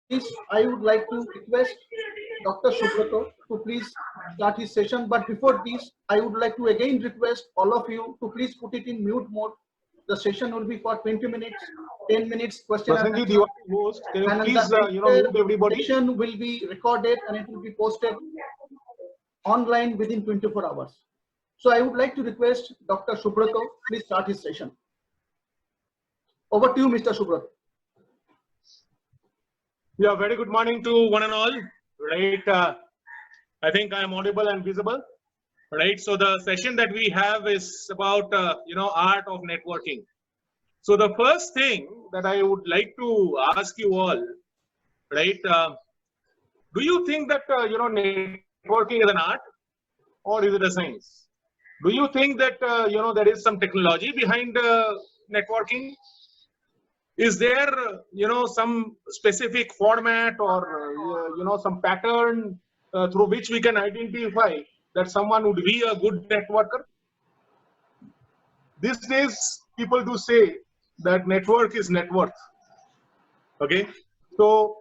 Please, I would like to request Dr. Subrato to please start his session. But before this, I would like to again request all of you to please put it in mute mode. The session will be for 20 minutes, 10 minutes question and Vasanji, answer. you are the host. Can you And please, the mute everybody? session will be recorded and it will be posted online within 24 hours. So I would like to request Dr. Subrato, please start his session. Over to you, Mr. Subrato. Yeah, very good morning to one and all. Right, I think I am audible and visible. Right, so the session that we have is about art of networking. So the first thing that I would like to ask you all, right, do you think that networking is an art or is it a science? Do you think that there is some technology behind networking? Is there some specific format or some pattern through which we can identify that someone would be a good networker? These days people do say that network is net worth. Okay, so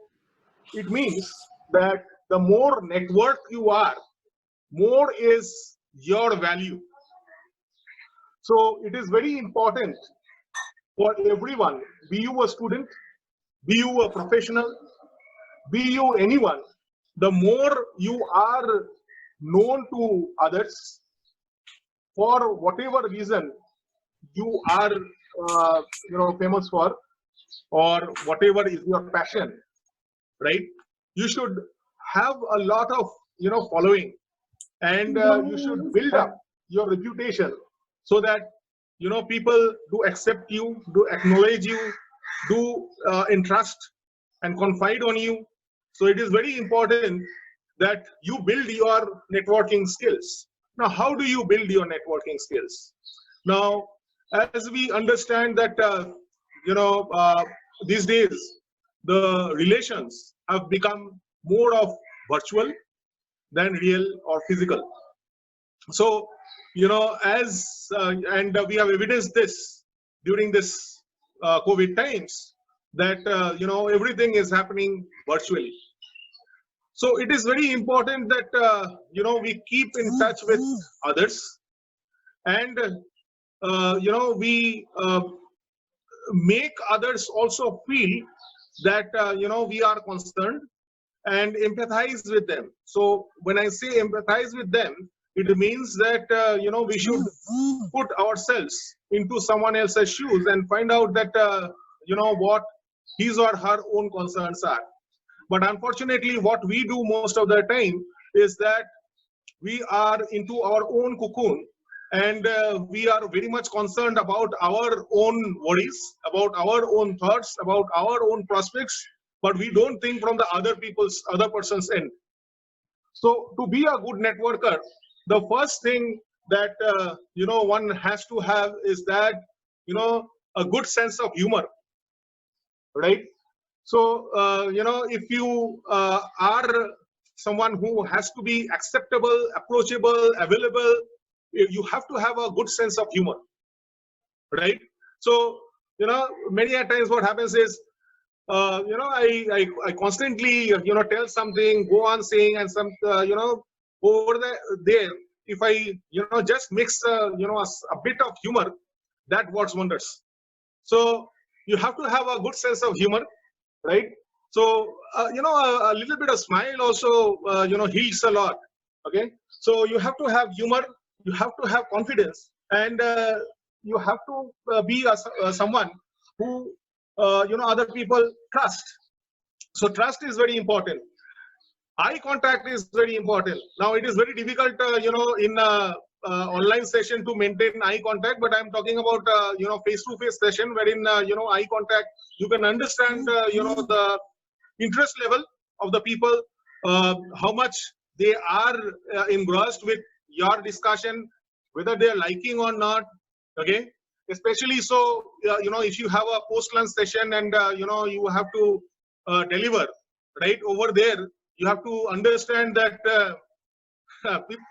it means that the more network you are, more is your value. So it is very important for everyone, be you a student, be you a professional, be you anyone, the more you are known to others, for whatever reason you are famous for, or whatever is your passion, right? You should have a lot of following, and you should build up your reputation so that people do accept you, do acknowledge you, do entrust and confide on you. So it is very important that you build your networking skills. Now, how do you build your networking skills? Now, as we understand that these days the relations have become more of virtual than real or physical. So as and we have evidenced this during this COVID times, that everything is happening virtually. So it is very important that we keep in touch with others, and we make others also feel that we are concerned and empathize with them. So when I say empathize with them, it means that we should put ourselves into someone else's shoes and find out that what his or her own concerns are. But unfortunately, what we do most of the time is that we are into our own cocoon, and we are very much concerned about our own worries, about our own thoughts, about our own prospects, but we don't think from the other person's end. So to be a good networker, the first thing that one has to have is that a good sense of humor, right? So if you are someone who has to be acceptable, approachable, available, you have to have a good sense of humor, right? So many a times what happens is I constantly tell something, go on saying, and some over there, if I just mix a bit of humor, that works wonders. So you have to have a good sense of humor, right? So a little bit of smile also heals a lot. Okay, so you have to have humor, you have to have confidence, and you have to be someone who other people trust. So trust is very important. Eye contact is very important. Now it is very difficult in online session to maintain eye contact, but I'm talking about face-to-face session wherein eye contact, you can understand the interest level of the people, how much they are engrossed with your discussion, whether they are liking or not. Okay, especially so if you have a post-lunch session and you have to deliver right over there, you have to understand that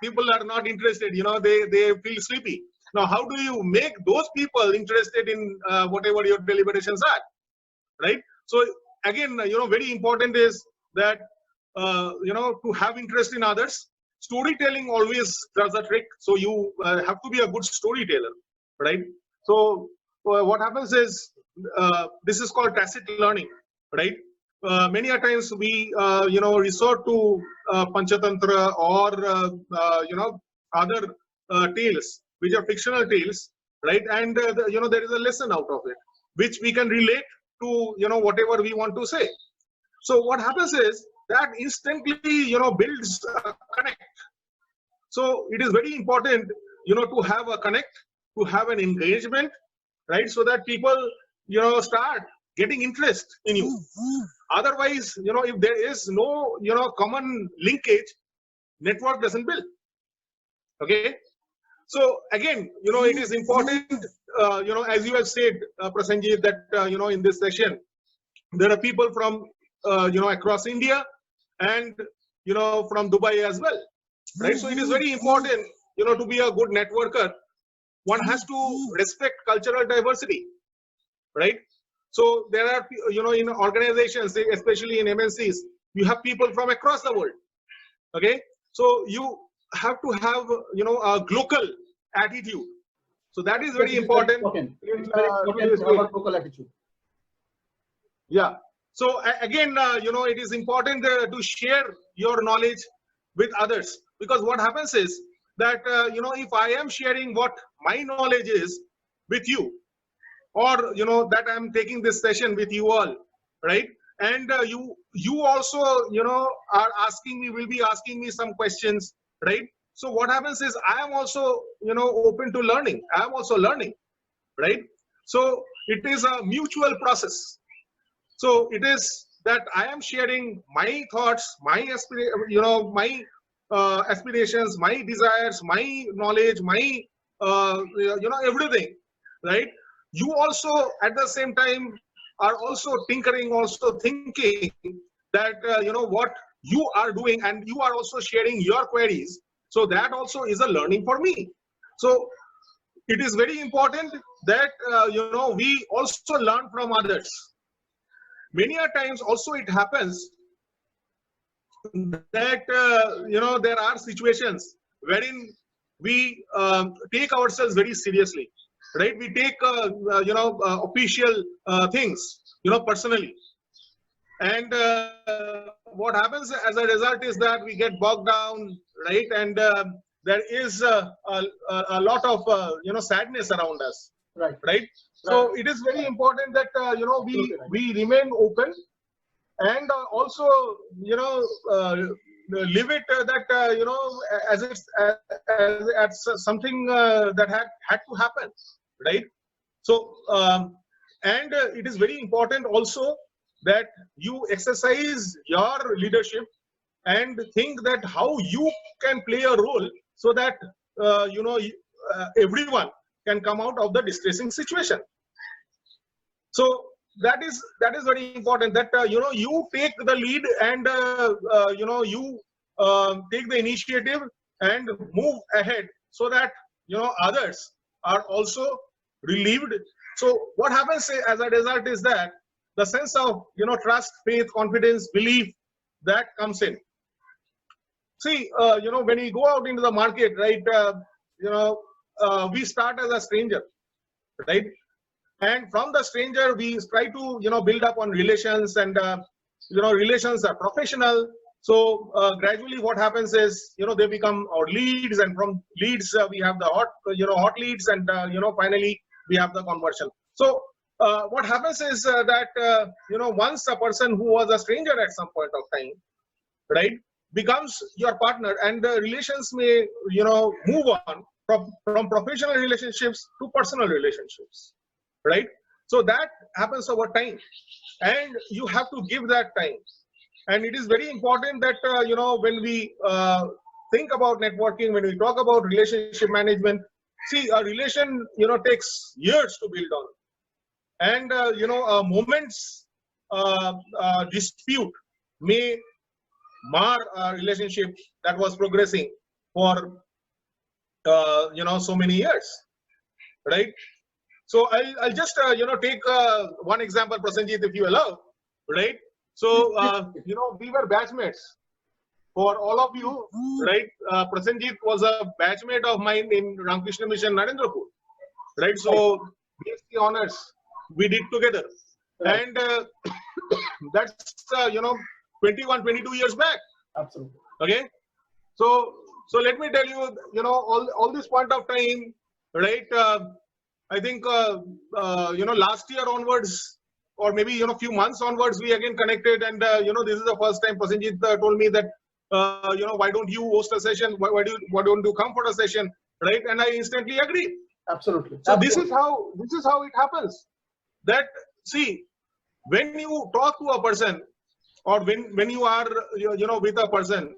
people are not interested, they feel sleepy. Now how do you make those people interested in whatever your deliberations are, right? So again, very important is that, to have interest in others. Storytelling always does a trick. So you have to be a good storyteller, right? So what happens is, this is called tacit learning, right? Many a times we, resort to Panchatantra or, other tales, which are fictional tales, right? And, there is a lesson out of it, which we can relate to, whatever we want to say. So what happens is that instantly, builds a connect. So it is very important, to have a connect, to have an engagement, right? So that people, start getting interest in you. Otherwise, if there is no, common linkage, network doesn't build. Okay. So again, it is important, as you have said, Prasenjit, that, in this session, there are people from, across India and, from Dubai as well, right? So it is very important, to be a good networker. One has to respect cultural diversity, right? So there are, in organizations, especially in MNCs, you have people from across the world. Okay. So you have to have, a global attitude. So that is very important. It's very important to have a local attitude. Yeah. So again, it is important to share your knowledge with others, because what happens is that, if I am sharing what my knowledge is with you, or, that I'm taking this session with you all, right? And you also, are asking me, will be asking me some questions, right? So what happens is I am also, open to learning. I am also learning, right? So it is a mutual process. So it is that I am sharing my thoughts, my aspirations, my desires, my knowledge, my everything, right? You also at the same time are also tinkering, also thinking that what you are doing, and you are also sharing your queries. So that also is a learning for me. So it is very important that we also learn from others. Many a times also it happens that there are situations wherein we take ourselves very seriously, right? We take official things personally, and what happens as a result is that we get bogged down, right? And there is a lot of sadness around us, right? So it is very important that we remain open, and also live it that as it's as something that had to happen, right? So and it is very important also that you exercise your leadership and think that how you can play a role so that everyone can come out of the distressing situation. So that is very important, that you take the lead, and you take the initiative and move ahead, so that others are also relieved. So what happens as a result is that the sense of trust, faith, confidence, belief that comes in. See, when we go out into the market, right, we start as a stranger, right? And from the stranger, we try to build up on relations, and relations are professional. So gradually, what happens is they become our leads, and from leads we have the hot leads, and finally we have the conversion. So what happens is that once a person who was a stranger at some point of time, right, becomes your partner, and the relations may move on from professional relationships to personal relationships, right? So that happens over time, and you have to give that time. And it is very important that when we think about networking, when we talk about relationship management, see, a relation takes years to build on, and a moment's dispute may mar a relationship that was progressing for so many years, right? So I'll just take one example, Prasenjit, if you allow. right? So, you know, we were batchmates. For all of you, right? Prasenjit was a batchmate of mine in Ramakrishna Mission, Narendrapur, right? So, BSc honors we did together, and that's you know, 21, 22 years back. Absolutely. Okay, so let me tell you, you know, all this point of time, right? I think you know, last year onwards, or maybe, you know, few months onwards, we again connected, and you know, this is the first time Prasenjit told me that you know, why don't you host a session? Why don't you come for a session, right? And I instantly agreed. Absolutely. So Absolutely. this is how it happens. That, see, when you talk to a person, or when you are you know, with a person,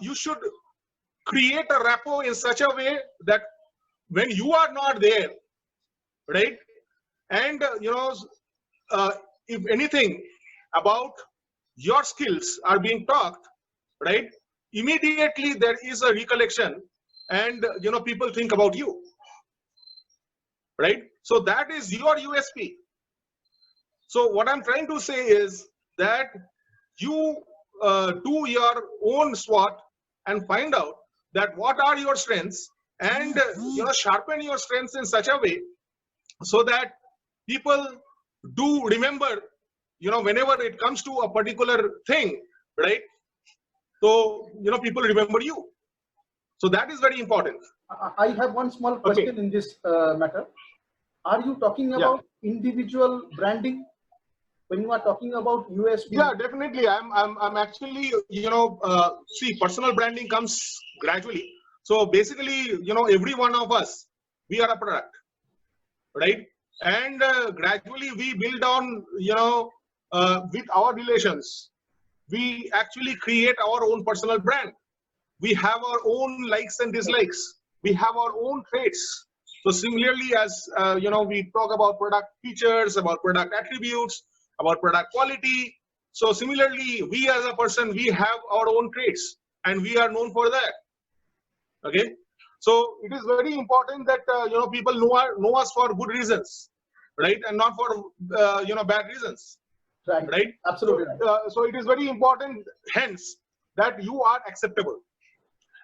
you should create a rapport in such a way that when you are not there, right, and you know, if anything about your skills are being talked, right, immediately there is a recollection, and you know, people think about you, right? So that is your USP. So what I'm trying to say is that you do your own SWOT and find out that what are your strengths, and you know, sharpen your strengths in such a way so that people do remember, you know, whenever it comes to a particular thing, right? So, you know, people remember you. So that is very important. I have one small question in this matter. Are you talking about individual branding when you are talking about USP? Yeah, definitely. I'm actually, you know, see, personal branding comes gradually. So basically, you know, every one of us, we are a product, right? And gradually we build on, you know, with our relations, we actually create our own personal brand. We have our own likes and dislikes. We have our own traits. So similarly, as you know, we talk about product features, about product attributes, about product quality. So similarly, we as a person, we have our own traits, and we are known for that. Okay. So it is very important that you know, people know us for good reasons, right, and not for you know, bad reasons, right? Absolutely. So it is very important, hence, that you are acceptable.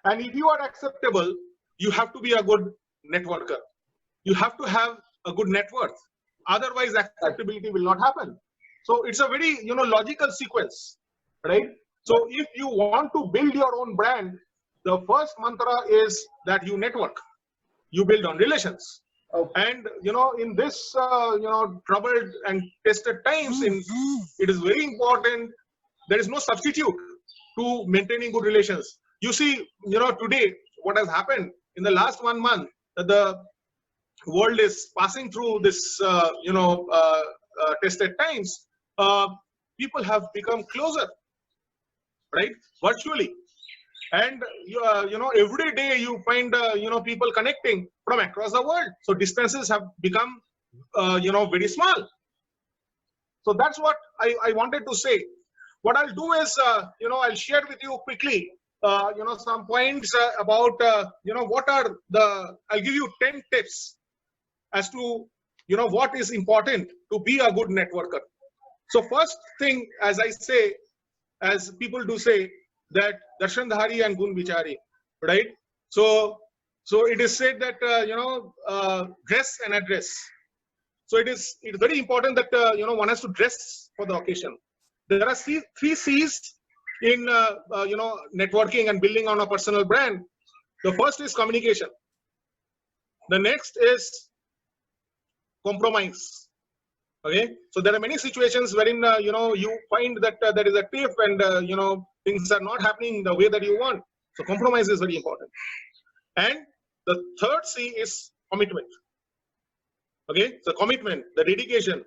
And if you are acceptable, you have to be a good networker. You have to have a good net worth. Otherwise, acceptability will not happen. So it's a very, you know, logical sequence, right? So if you want to build your own brand, the first mantra is that you network. You build on relations. And you know, in this you know, troubled and tested times, it is very important. There is no substitute to maintaining good relations. You see, you know, today what has happened in the last 1 month, the world is passing through this you know, tested times. People have become closer, right, virtually. And you know, every day you find you know, people connecting from across the world. So distances have become you know, very small. So that's what I wanted to say. What I'll do is you know, I'll share with you quickly you know, some points about you know, what are the, I'll give you 10 tips as to, you know, what is important to be a good networker. So first thing, as I say, as people do say, that Darshandhari and Gun Vichari, right? So it is said that you know, dress and address. So it's very important that you know, one has to dress for the occasion. There are three C's in you know, networking and building on a personal brand. The first is communication. The next is compromise. Okay, so there are many situations wherein you know, you find that there is a tiff, and you know, things are not happening the way that you want. So compromise is very important. And the third C is commitment. Okay, so commitment, the dedication,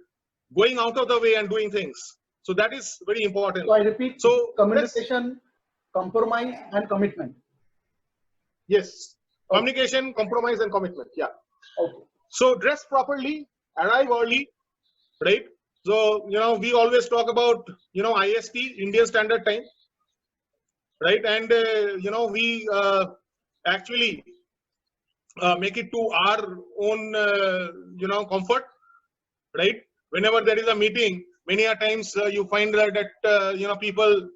going out of the way and doing things. So that is very important. So I repeat, so communication, compromise, and commitment. Yes, communication, compromise, and commitment. Yeah. Okay. So dress properly, arrive early, right? So you know, we always talk about, you know, IST, Indian Standard Time, right? And you know, we actually make it to our own you know, comfort, right? whenever there is a meeting, many a times you find that people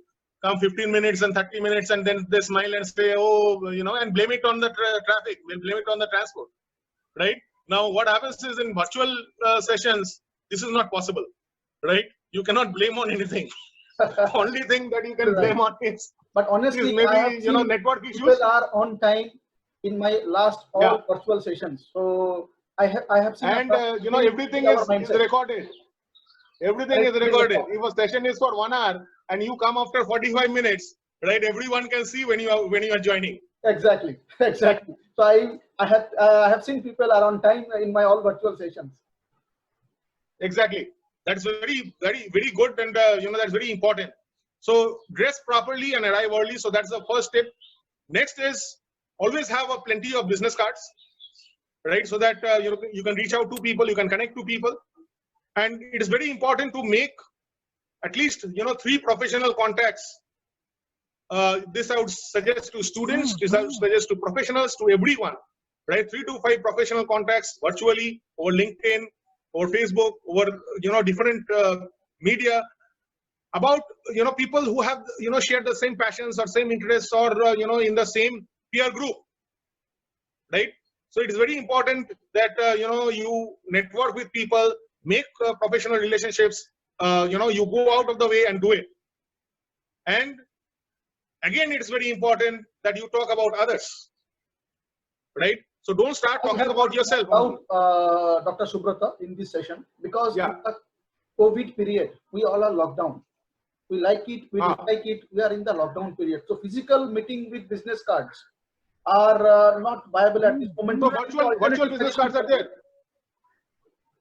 come 15 minutes and 30 minutes and then they smile and say, oh, and blame it on the traffic, blame it on the transport, right? Now, what happens is in virtual sessions, this is not possible, right? You cannot blame on anything. Only thing that you can blame on is, but honestly, maybe, I have seen network issues. people are on time in my last all virtual sessions. So I have seen. And everything is recorded. Everything is recorded. If a session is for 1 hour and you come after 45 minutes, right? Everyone can see when you are joining. Exactly, exactly. So I have seen people are on time in my all virtual sessions. Exactly. That's very, very, very good, and that's very important. So dress properly and arrive early. So that's the first tip. Next is always have a plenty of business cards, right? So that you can reach out to people, you can connect to people, and it is very important to make at least 3 professional contacts. This I would suggest to students. This I would suggest to professionals, to everyone, right? 3 to 5 professional contacts virtually over LinkedIn, over Facebook, over different media, about people who have shared the same passions or same interests, or in the same peer group, right? So it is very important that you network with people, make professional relationships. You go out of the way and do it. And again, it's very important that you talk about others, right? So don't start talking about yourself. Dr. Subrata, in this session, because in the COVID period, we all are locked down. We like it, we dislike it, we are in the lockdown period. So physical meeting with business cards are not viable at this moment. So virtual business cards are there.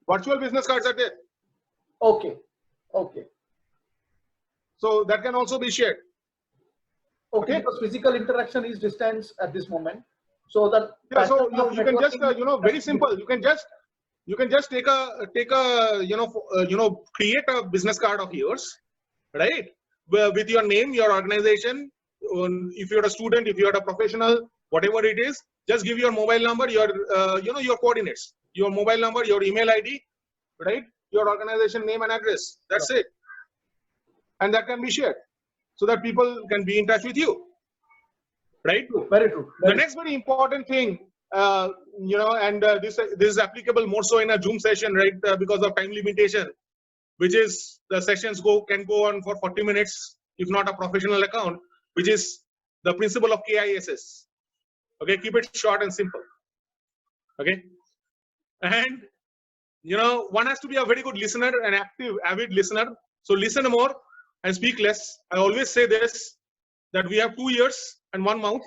Virtual business cards are there. Okay, okay. So that can also be shared. Okay, because physical interaction is distance at this moment. So that so you can just very simple. You can just take a create a business card of yours, right? With your name, your organization. If you're a student, if you're a professional, whatever it is, just give your mobile number, your your coordinates, your mobile number, your email ID, right? Your organization name and address. That's it, and that can be shared so that people can be in touch with you. Right? Very true. The next very important thing, and this is applicable more so in a Zoom session, right? Because of time limitation, which is the sessions can go on for 40 minutes, if not a professional account, which is the principle of KISS. Okay, keep it short and simple. Okay, and one has to be a very good listener, an active, avid listener. So listen more and speak less. I always say this, that we have 2 ears and 1 mouth.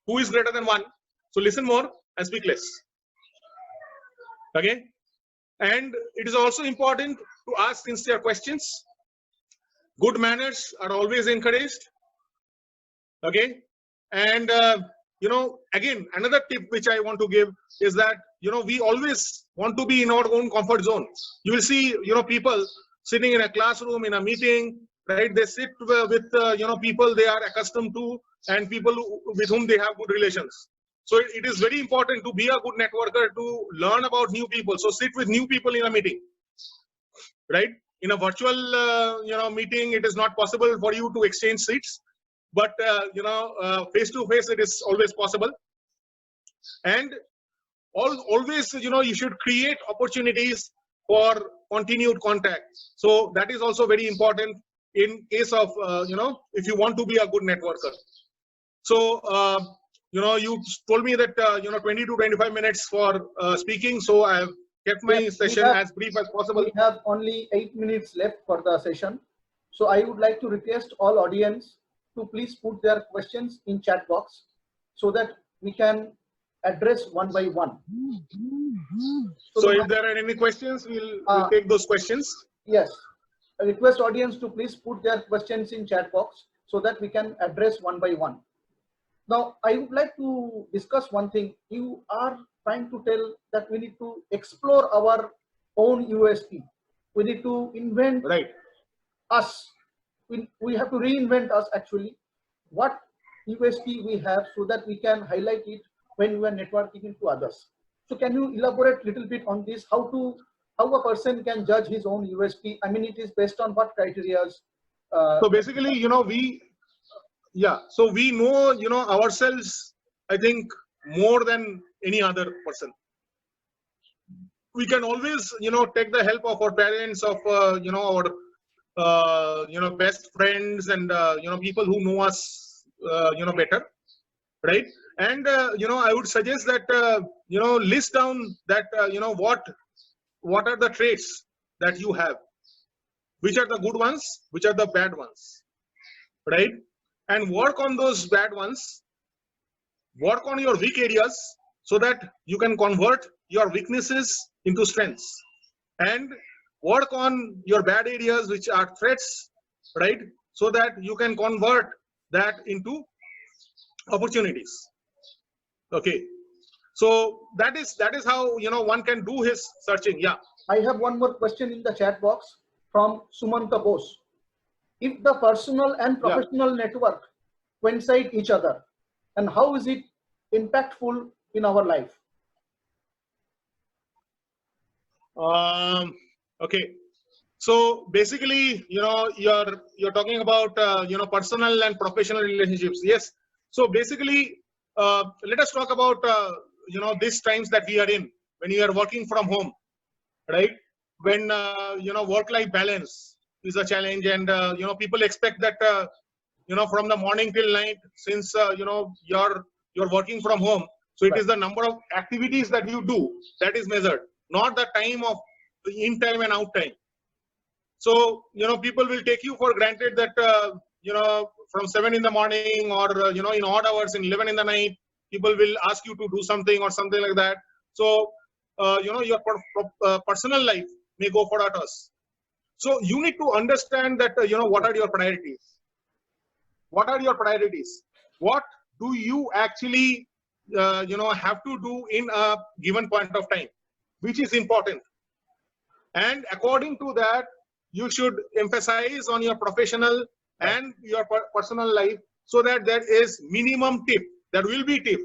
Who is greater than 1? So listen more and speak less. Okay. And it is also important to ask sincere questions. Good manners are always encouraged. Okay. And again, another tip which I want to give is that we always want to be in our own comfort zone. You will see people sitting in a classroom, in a meeting, right? They sit with people they are accustomed to and people with whom they have good relations. So it is very important to be a good networker, to learn about new people. So sit with new people in a meeting, right? In a virtual meeting, it is not possible for you to exchange seats, but face to face it is always possible. And always you should create opportunities for continued contact. So that is also very important in case of if you want to be a good networker. So you told me that 20 to 25 minutes for speaking, so I have kept my session as brief as possible. We have only 8 minutes left for the session, so I would like to request all audience to please put their questions in chat box so that we can address one by one. So if there are any questions, we'll take those questions. Yes, I request audience to please put their questions in chat box so that we can address one by one. Now, I would like to discuss one thing. You are trying to tell that we need to explore our own USP. We need to invent us. We have to reinvent us actually. What USP we have so that we can highlight it when we are networking to others. So can you elaborate a little bit on this? How to how a person can judge his own USP? I mean, it is based on what criteria? So basically, so we know, ourselves, I think, more than any other person. We can always, take the help of our parents, of, our, best friends, and, people who know us, better, right? And, I would suggest that, list down that, what are the traits that you have, which are the good ones, which are the bad ones, right? And work on those bad ones, work on your weak areas so that you can convert your weaknesses into strengths, and work on your bad areas, which are threats, right? So that you can convert that into opportunities. Okay. So that is how, one can do his searching. Yeah. I have one more question in the chat box from Sumanta Bose. If the personal and professional network coincide each other, and how is it impactful in our life? Okay. So basically, you're talking about personal and professional relationships. Yes. So basically, let us talk about these times that we are in, when you are working from home, right? When work-life balance is a challenge, and people expect that from the morning till night, since you're working from home, so it is the number of activities that you do that is measured, not the time of in time and out time. So people will take you for granted that from 7 in the morning, or in odd hours, in 11 in the night, people will ask you to do something or something like that. So your personal life may go for a toss. So you need to understand that what are your priorities? What are your priorities? What do you actually have to do in a given point of time, which is important? And according to that, you should emphasize on your professional and your personal life, so that there is minimum tip. There will be tip,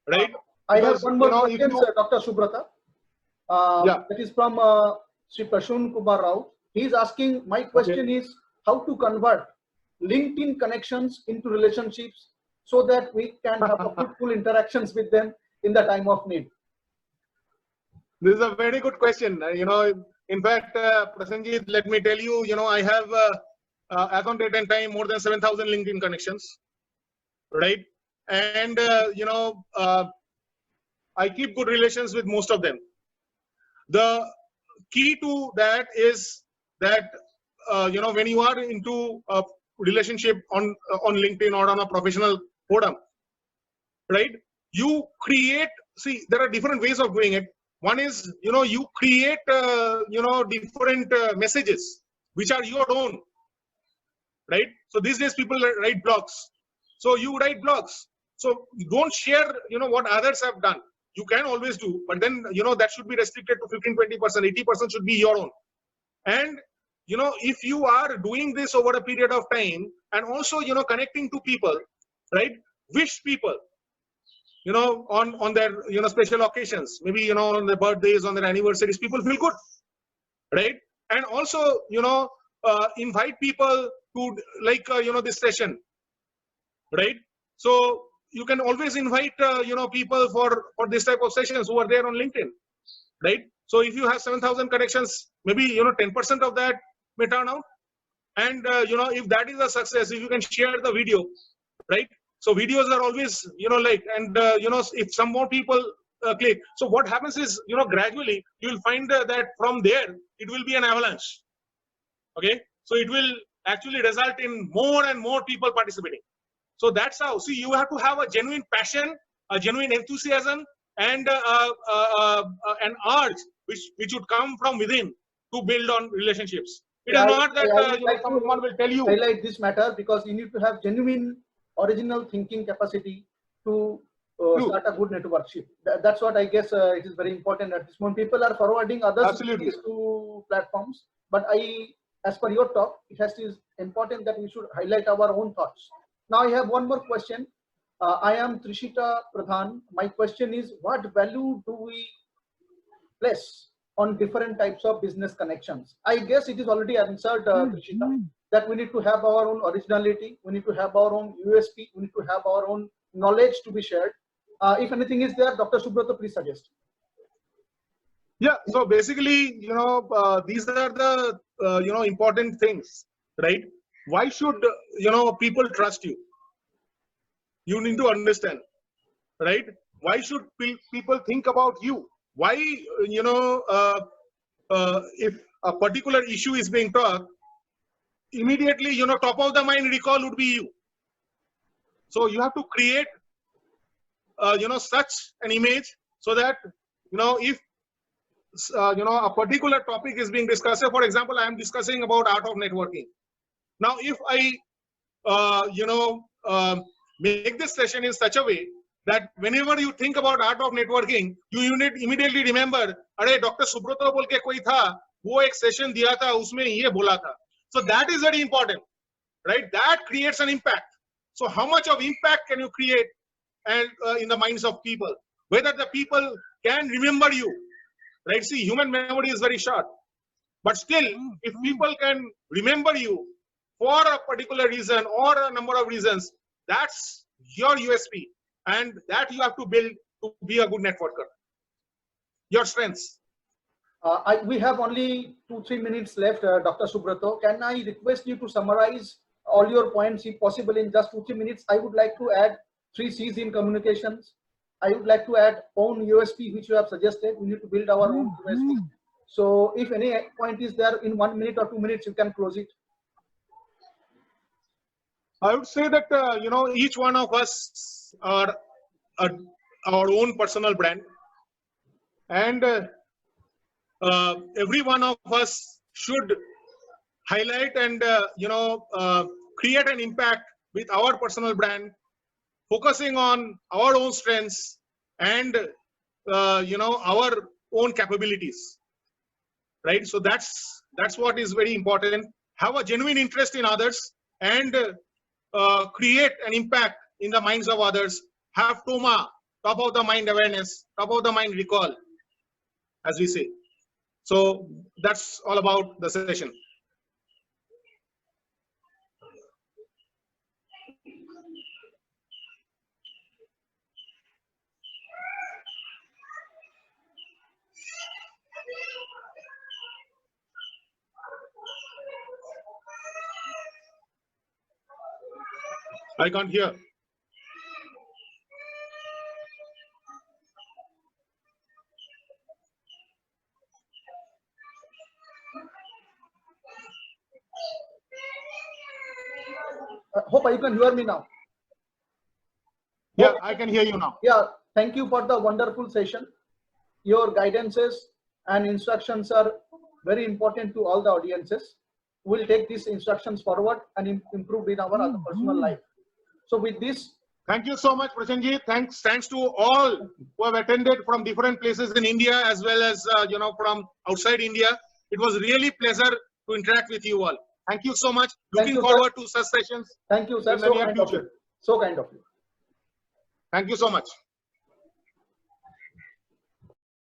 right? I have one more question, Dr. Subrata. That is from Sri Prashun Kumar Rao. He is asking, my question is how to convert LinkedIn connections into relationships so that we can have fruitful interactions with them in the time of need. This is a very good question. In fact, Prasenjit, let me tell you, I have, as on date and time, more than 7,000 LinkedIn connections, right? And, I keep good relations with most of them. The key to that is that, when you are into a relationship on LinkedIn or on a professional forum, right? You create, see, there are different ways of doing it. One is, you create, different messages, which are your own, right? So these days people write blogs. So you write blogs. So you don't share, what others have done. You can always do, but then, that should be restricted to 15, 20%, 80% should be your own. And, if you are doing this over a period of time, and also, connecting to people, right? Wish people, on their, special occasions, maybe, on their birthdays, on their anniversaries, people feel good, right? And also, invite people to, like, this session, right? So you can always invite, people for this type of sessions who are there on LinkedIn, right? So if you have 7,000 connections, maybe, 10% of that may turn out. And, if that is a success, if you can share the video, right? So videos are always, like, and, if some more people click. So what happens is, gradually you will find that from there, it will be an avalanche. Okay. So it will actually result in more and more people participating. So that's how, see, you have to have a genuine passion, a genuine enthusiasm, and an urge which would come from within to build on relationships. It is not that someone will tell you. Highlight this matter, because you need to have genuine, original thinking capacity to start a good networkship. That's what I guess it is very important at this moment. People are forwarding others to platforms, but as per your talk, it is important that we should highlight our own thoughts. Now I have one more question. I am Trishita Pradhan. My question is, what value do we place on different types of business connections. I guess it is already answered, Trishita, that we need to have our own originality, we need to have our own USP, we need to have our own knowledge to be shared. If anything is there, Dr. Subrata, please suggest. Yeah, so basically, these are the, important things, right? Why should, people trust you? You need to understand, right? Why should people think about you? Why, if a particular issue is being talked, immediately, top of the mind recall would be you. So you have to create, such an image so that, if, a particular topic is being discussed. For example, I am discussing about art of networking. Now, if I, make this session in such a way that whenever you think about art of networking, you immediately remember, अरे Dr. Subrata बोल के कोई था, वो एक session दिया था, उसमें ये बोला था. So that is very important, right? That creates an impact. So how much of impact can you create and in the minds of people? Whether the people can remember you, right? See, human memory is very short, but still, if people can remember you for a particular reason or a number of reasons, that's your USP, and that you have to build to be a good networker. Your strengths. We have only 2-3 minutes left, Dr. Subrata. Can I request you to summarize all your points, if possible, in just 2-3 minutes? I would like to add 3 C's in communications. I would like to add own USP, which you have suggested. We need to build our own USP. So if any point is there in 1 minute or 2 minutes, you can close it. I would say that, each one of us are our own personal brand, and every one of us should highlight and, create an impact with our personal brand, focusing on our own strengths and, our own capabilities, right? So that's what is very important. Have a genuine interest in others and create an impact in the minds of others. Have TOMA, top of the mind awareness, top of the mind recall, as we say. So that's all about the session. I can't hear. Hope you can hear me now. Yeah, I can hear you now. Yeah, thank you for the wonderful session. Your guidances and instructions are very important to all the audiences. We'll take these instructions forward and improve in our other personal life. So with this, thank you so much, Prashanjit. Thanks to all who have attended from different places in India as well as from outside India. It was really pleasure to interact with you all. Thank you so much. Looking forward to such sessions. Thank you, sir. In the near future. So kind of you. Thank you so much.